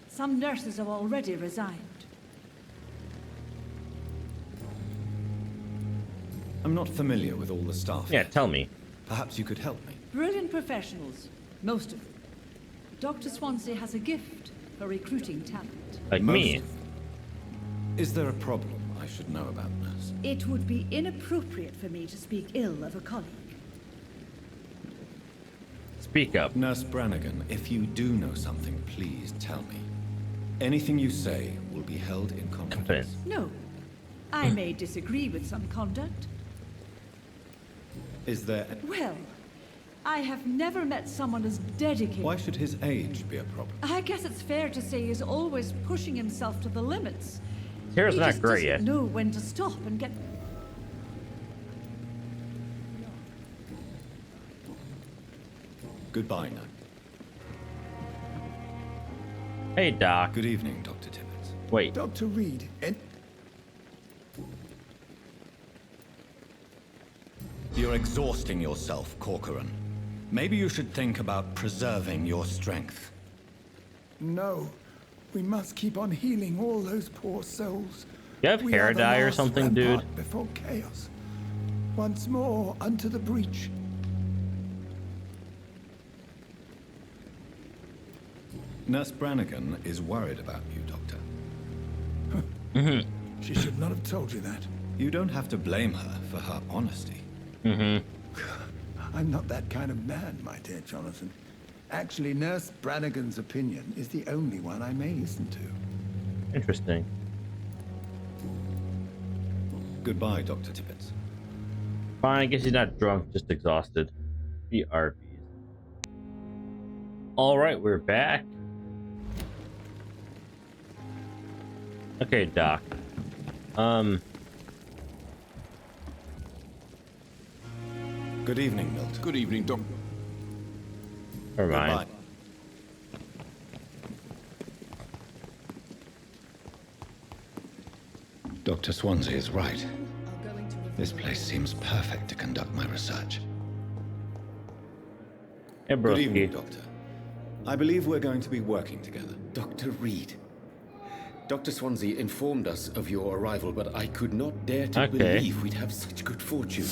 Speaker 13: Some nurses have already resigned.
Speaker 3: I'm I'm not familiar with all the staff.
Speaker 1: Yeah,
Speaker 3: yet.
Speaker 1: tell me.
Speaker 3: Perhaps you could help me.
Speaker 13: Brilliant professionals, most of them. Dr. Swansea has a gift for recruiting talent.
Speaker 1: Like
Speaker 3: Most
Speaker 1: me.
Speaker 3: of them. Is there a problem I should know about, nurse?
Speaker 13: It would be inappropriate for me to speak ill of a colleague.
Speaker 1: Speak up.
Speaker 3: Nurse Brannigan, if you do know something, please tell me. Anything you say will be held in confidence.
Speaker 13: No. I may disagree with some conduct.
Speaker 3: Is there...
Speaker 13: Well, I have never met someone as dedicated.
Speaker 3: Why should his age be a problem?
Speaker 13: I guess it's fair to say he's always pushing himself to the limits.
Speaker 1: His hair's
Speaker 13: He
Speaker 1: not
Speaker 13: just
Speaker 1: great
Speaker 13: doesn't
Speaker 1: yet.
Speaker 13: know when to stop and get...
Speaker 3: Goodbye now.
Speaker 1: Hey, Doc.
Speaker 3: Good evening, Dr. Tibbets.
Speaker 1: Wait.
Speaker 11: Dr. Reed,
Speaker 3: You're exhausting yourself, Corcoran. Maybe you should think about preserving your strength.
Speaker 11: no. We must keep on healing all those poor souls.
Speaker 1: You have
Speaker 11: We
Speaker 1: hair
Speaker 11: are the
Speaker 1: dye or
Speaker 11: last
Speaker 1: something, dude?
Speaker 11: rampart before chaos. Once more unto the breach.
Speaker 3: Nurse Brannigan is worried about you, Doctor.
Speaker 11: She should not have told you that.
Speaker 3: You don't have to blame her for her honesty.
Speaker 11: I'm not that kind of man, my dear Jonathan. Actually, Nurse Brannigan's opinion is the only one I may listen to.
Speaker 1: Interesting.
Speaker 3: Goodbye, Dr. Tibbets.
Speaker 1: Fine, I guess he's not drunk, just exhausted. BRBs. Alright, we're back. Okay, Doc.
Speaker 3: Good evening, Milton.
Speaker 12: Good evening, Doc.
Speaker 1: Never mind.
Speaker 3: Goodbye. Dr. Swansea is right. This place seems perfect to conduct my research.
Speaker 1: Hey,
Speaker 3: Good
Speaker 1: broski.
Speaker 3: evening, Doctor. I believe we're going to be working together.
Speaker 10: Dr. Reed. Dr. Swansea informed us of your arrival, but I could not dare to believe we'd have such good fortune.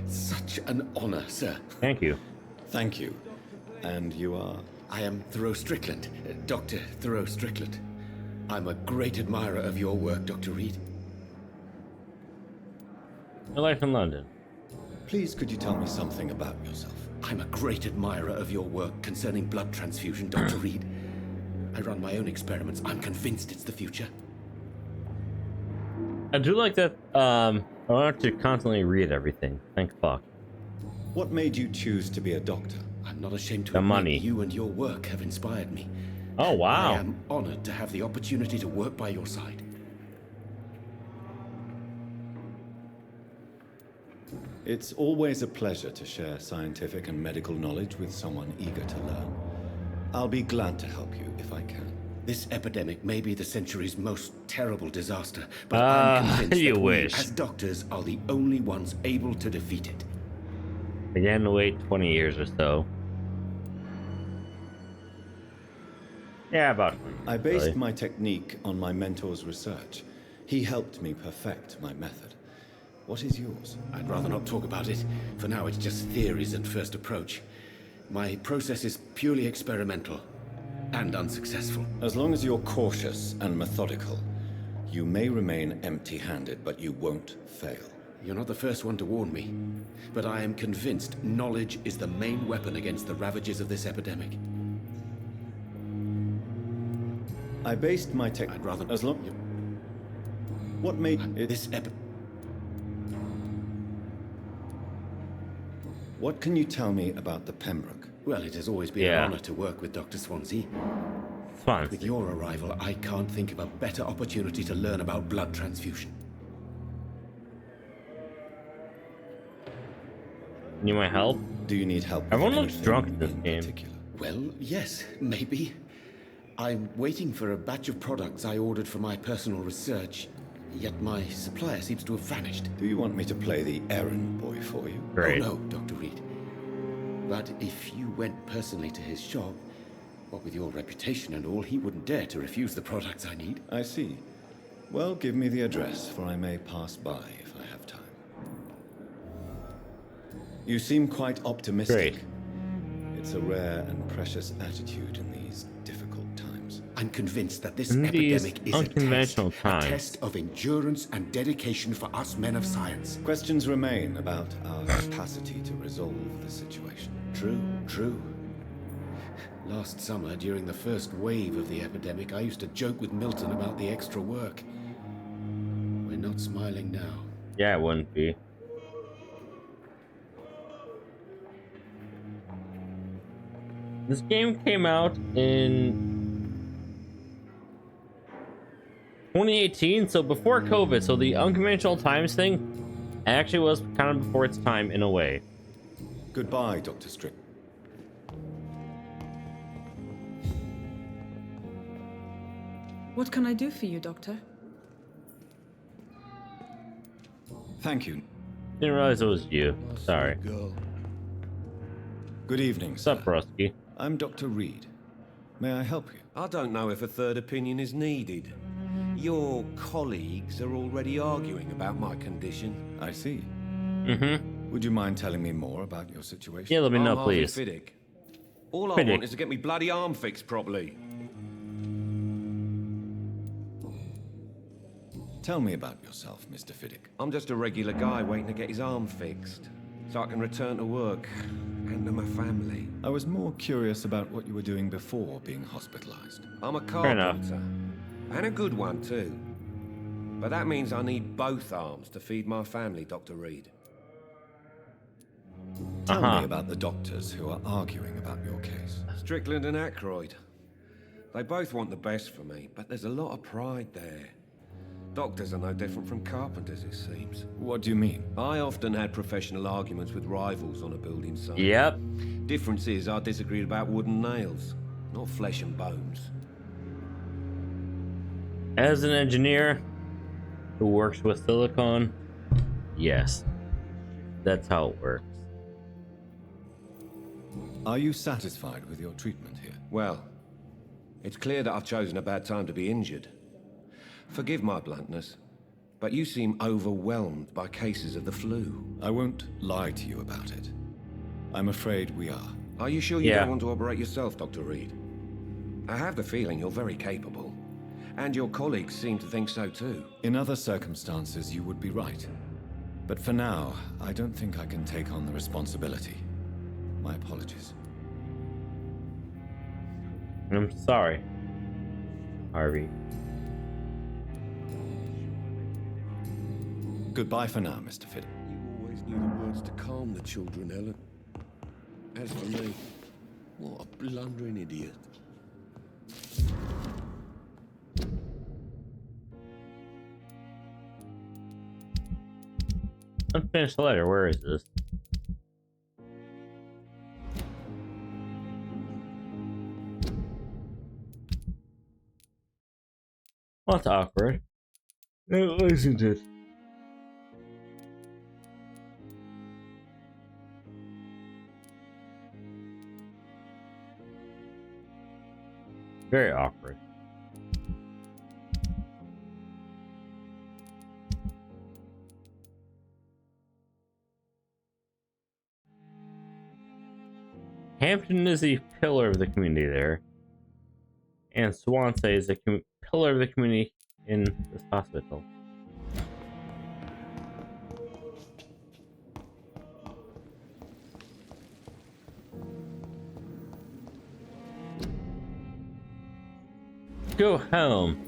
Speaker 10: Such an honor, sir.
Speaker 1: Thank you.
Speaker 3: Thank you. And you are?
Speaker 10: I am Thoreau Strickland, Dr. Thoreau Strickland. I'm a great admirer of your work, Dr. Reed.
Speaker 1: Your life in London.
Speaker 3: Please, could you tell me something about yourself?
Speaker 10: I'm a great admirer of your work concerning blood transfusion, Dr. Reed. I run my own experiments. I'm convinced it's the future.
Speaker 1: I do like that, I don't have to constantly read everything. Thank fuck.
Speaker 3: What made you choose to be a doctor?
Speaker 10: I'm not ashamed to
Speaker 1: The
Speaker 10: admit
Speaker 1: money.
Speaker 10: you and your work have inspired me.
Speaker 1: Oh, wow.
Speaker 10: I am honored to have the opportunity to work by your side.
Speaker 3: It's always a pleasure to share scientific and medical knowledge with someone eager to learn. I'll be glad to help you if I can.
Speaker 10: This epidemic may be the century's most terrible disaster, but I'm convinced
Speaker 1: you
Speaker 10: that
Speaker 1: wish.
Speaker 10: we, as doctors, are the only ones able to defeat it.
Speaker 1: Again, wait 20 years or so. Yeah, about 20 years,
Speaker 3: I based
Speaker 1: really.
Speaker 3: my technique on my mentor's research. He helped me perfect my method. What is yours?
Speaker 10: I'd rather not talk about it. For now, it's just theories and first approach. My process is purely experimental and unsuccessful.
Speaker 3: As long as you're cautious and methodical, you may remain empty-handed, but you won't fail.
Speaker 10: You're not the first one to warn me, but I am convinced knowledge is the main weapon against the ravages of this epidemic.
Speaker 3: I based my tech...
Speaker 10: I'd rather...
Speaker 3: As long... What made it...
Speaker 10: This
Speaker 3: What can you tell me about the Pembroke?
Speaker 10: Well, it has always been an honor to work with Dr. Swansea. With your arrival, I can't think of a better opportunity to learn about blood transfusion.
Speaker 1: Need my help?
Speaker 3: Do you need help?
Speaker 1: Everyone looks drunk in this game.
Speaker 10: Well, yes, maybe. I'm waiting for a batch of products I ordered for my personal research, yet my supplier seems to have vanished.
Speaker 3: Do you want me to play the errand boy for you?
Speaker 1: Great.
Speaker 10: Oh, no, Dr. Reed. But if you went personally to his shop, what with your reputation and all, he wouldn't dare to refuse the products I need.
Speaker 3: I see. Well, give me the address, for I may pass by if I have time. You seem quite optimistic.
Speaker 1: Great.
Speaker 3: It's a rare and precious attitude in these difficult times.
Speaker 10: I'm convinced that this
Speaker 1: In these
Speaker 10: epidemic is
Speaker 1: unconventional
Speaker 10: a
Speaker 1: times.
Speaker 10: test of endurance and dedication for us men of science.
Speaker 3: Questions remain about our capacity to resolve the situation.
Speaker 10: True. Last summer, during the first wave of the epidemic, I used to joke with Milton about the extra work. We're not smiling now.
Speaker 1: Yeah, it wouldn't be. This game came out in 2018, so before COVID. So the unconventional times thing actually was kind of before its time in a way.
Speaker 3: Goodbye, Dr. Strick.
Speaker 9: What can I do for you, Doctor?
Speaker 3: Thank you.
Speaker 1: Didn't realize it was you. Sorry.
Speaker 3: Good evening,
Speaker 1: What's
Speaker 3: sir.
Speaker 1: up, Rusky?
Speaker 3: I'm Dr. Reed. May I help you?
Speaker 6: I don't know if a third opinion is needed. Your colleagues are already arguing about my condition.
Speaker 3: I see.
Speaker 1: Mm-hmm.
Speaker 3: Would you mind telling me more about your situation?
Speaker 1: Yeah, let me know,
Speaker 6: I'm
Speaker 1: please.
Speaker 6: Harvey Fiddick. All I
Speaker 1: Fiddick.
Speaker 6: want is to get me bloody arm fixed properly.
Speaker 3: Tell me about yourself, Mr. Fiddick.
Speaker 6: I'm just a regular guy waiting to get his arm fixed, so I can return to work and to my family.
Speaker 3: I was more curious about what you were doing before being hospitalized.
Speaker 6: I'm a
Speaker 1: Fair enough.
Speaker 6: carpenter, and a good one too. But that means I need both arms to feed my family, Dr. Reed.
Speaker 3: Tell me about the doctors who are arguing about your case.
Speaker 6: Strickland and Aykroyd. They both want the best for me, but there's a lot of pride there. Doctors are no different from carpenters, it seems.
Speaker 3: What do you mean?
Speaker 6: I often had professional arguments with rivals on a building site.
Speaker 1: Yep.
Speaker 6: Difference is I disagreed about wooden nails, not flesh and bones.
Speaker 1: As an engineer who works with silicone, yes, that's how it works.
Speaker 3: Are you satisfied with your treatment here?
Speaker 6: Well, it's clear that I've chosen a bad time to be injured. Forgive my bluntness, but you seem overwhelmed by cases of the flu.
Speaker 3: I won't lie to you about it. I'm afraid we are.
Speaker 6: Are you sure you don't want to operate yourself, Dr. Reed? I have the feeling you're very capable, and your colleagues seem to think so too.
Speaker 3: In other circumstances, you would be right. But for now, I don't think I can take on the responsibility. My apologies.
Speaker 1: I'm sorry, Harvey.
Speaker 3: Goodbye for now, Mr. Fiddick.
Speaker 10: You always knew the words to calm the children, Ellen. As for me, what a blundering idiot.
Speaker 1: Unfinished letter, where is this? Well, that's awkward. Isn't it? Very awkward. Hampton is the pillar of the community there, and Swansea is the pillar of the community in this hospital. Go home.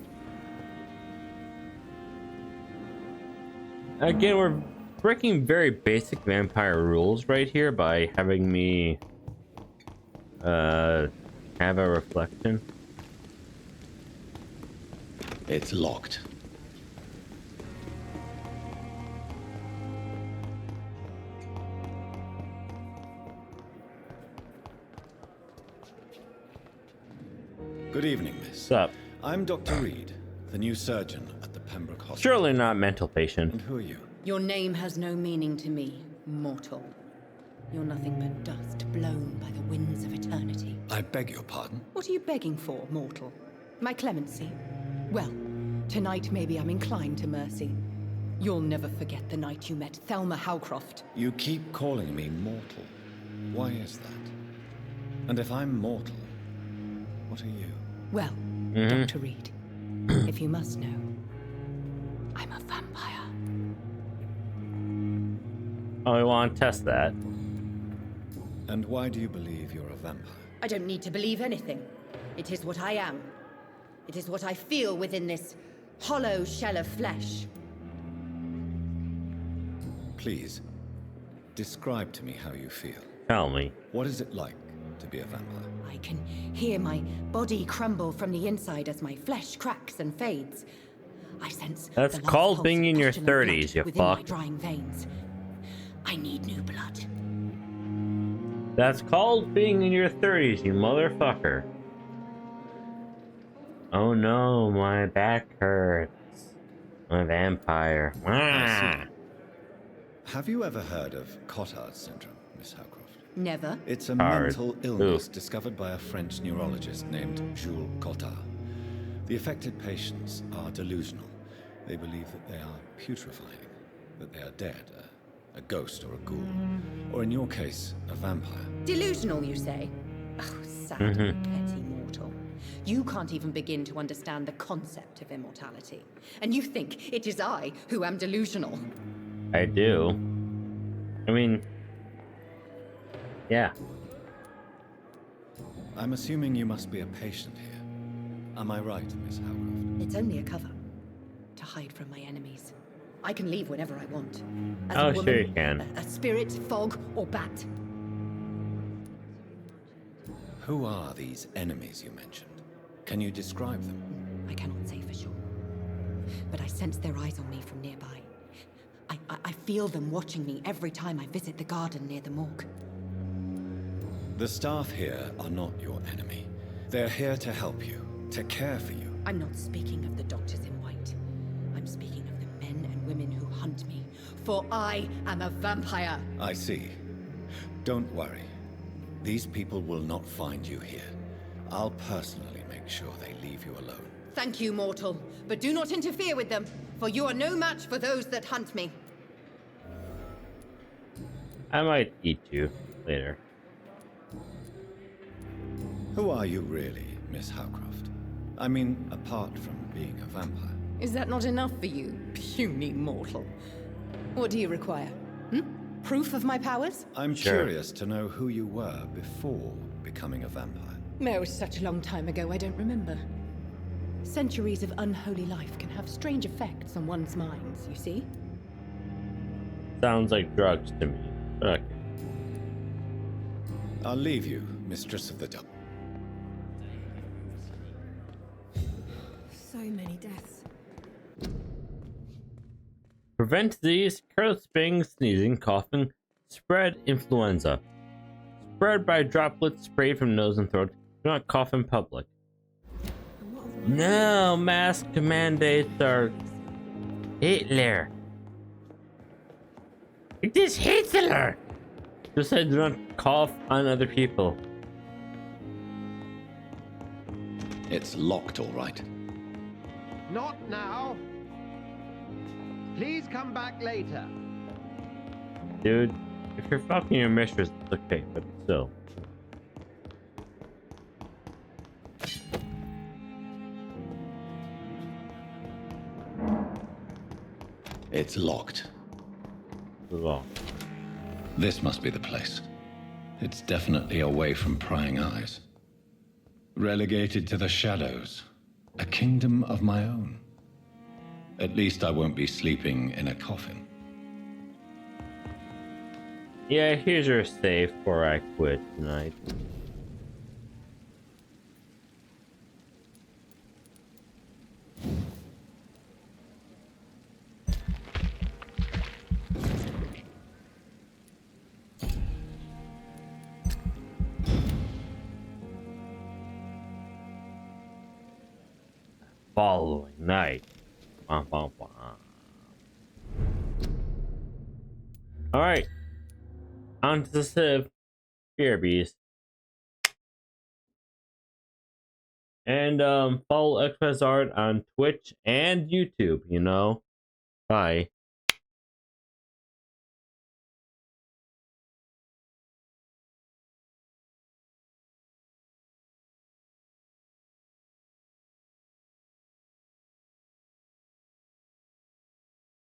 Speaker 1: Again, we're breaking very basic vampire rules right here by having me have a reflection.
Speaker 2: It's locked.
Speaker 3: Good evening, miss.
Speaker 1: What's up?
Speaker 3: I'm Dr. Reed, the new surgeon at the Pembroke Hospital.
Speaker 1: Surely not mental patient.
Speaker 3: And who are you?
Speaker 8: Your name has no meaning to me, mortal. You're nothing but dust blown by the winds of eternity.
Speaker 3: I beg your pardon?
Speaker 8: What are you begging for, mortal? My clemency? Well, tonight maybe I'm inclined to mercy. You'll never forget the night you met Thelma Howcroft.
Speaker 3: You keep calling me mortal. Why is that? And if I'm mortal, what are you?
Speaker 8: Well, Dr. Reed, if you must know, I'm a vampire.
Speaker 1: Oh, we want to test that.
Speaker 3: And why do you believe you're a vampire?
Speaker 8: I don't need to believe anything. It is what I am. It is what I feel within this hollow shell of flesh.
Speaker 3: Please, describe to me how you feel.
Speaker 1: Tell me.
Speaker 3: What is it like to be a vampire?
Speaker 8: I can hear my body crumble from the inside as my flesh cracks and fades. I sense
Speaker 1: That's
Speaker 8: the last
Speaker 1: called
Speaker 8: pulse
Speaker 1: being
Speaker 8: of
Speaker 1: in your
Speaker 8: passion and blood
Speaker 1: 30s, you
Speaker 8: within my
Speaker 1: fuck.
Speaker 8: drying veins. I need new blood.
Speaker 1: That's called being in your 30s, you motherfucker. Oh no, my back hurts. I'm a vampire.
Speaker 3: I see. Have you ever heard of Cotard's syndrome, Miss Howcroft?
Speaker 8: Never.
Speaker 3: It's a mental illness discovered by a French neurologist named Jules Cotard. The affected patients are delusional. They believe that they are putrefying, that they are dead, a ghost or a ghoul, or in your case, a vampire.
Speaker 8: Delusional, you say? Oh, sad and petty mortal. You can't even begin to understand the concept of immortality. And you think it is I who am delusional.
Speaker 1: I do. I mean, yeah.
Speaker 3: I'm assuming you must be a patient here. Am I right, Miss Howcroft?
Speaker 8: It's only a cover. To hide from my enemies. I can leave whenever I want. As
Speaker 1: Oh,
Speaker 8: a woman,
Speaker 1: sure you can.
Speaker 8: A spirit, fog, or bat.
Speaker 3: Who are these enemies you mentioned? Can you describe them?
Speaker 8: I cannot say for sure. But I sense their eyes on me from nearby. I feel them watching me every time I visit the garden near the morgue.
Speaker 3: The staff here are not your enemy. They're here to help you, to care for you.
Speaker 8: I'm not speaking of the doctors in white. I'm speaking of the men and women who hunt me. For I am a vampire.
Speaker 3: I see. Don't worry. These people will not find you here. I'll personally make sure they leave you alone.
Speaker 8: Thank you, mortal. But do not interfere with them, for you are no match for those that hunt me.
Speaker 1: I might eat you later.
Speaker 3: Who are you really, Miss Howcroft? I mean, apart from being a vampire.
Speaker 8: Is that not enough for you, puny mortal? What do you require? Proof of my powers?
Speaker 3: I'm curious to know who you were before becoming a vampire.
Speaker 8: It was such a long time ago, I don't remember. Centuries of unholy life can have strange effects on one's minds, you see?
Speaker 1: Sounds like drugs to me. Okay.
Speaker 3: I'll leave you, Mistress of the Dark.
Speaker 9: So many deaths.
Speaker 1: Prevent disease, cursing, sneezing, coughing, spread influenza. Spread by droplets sprayed from nose and throat. Do not cough in public. No, mask mandates are Hitler. It is Hitler! Just said do not cough on other people.
Speaker 2: It's locked, all right.
Speaker 6: Not now. Please come back later.
Speaker 1: Dude, if you're fucking your mistress, it's okay, but still.
Speaker 2: It's locked.
Speaker 1: Locked.
Speaker 2: This must be the place. It's definitely away from prying eyes. Relegated to the shadows. A kingdom of my own. At least I won't be sleeping in a coffin.
Speaker 1: Yeah, here's your save before I quit tonight. Following night. Wah, wah, wah. Alright. On to the Civ. Fear Beast. And follow XPSArt on Twitch and YouTube, you know. Bye.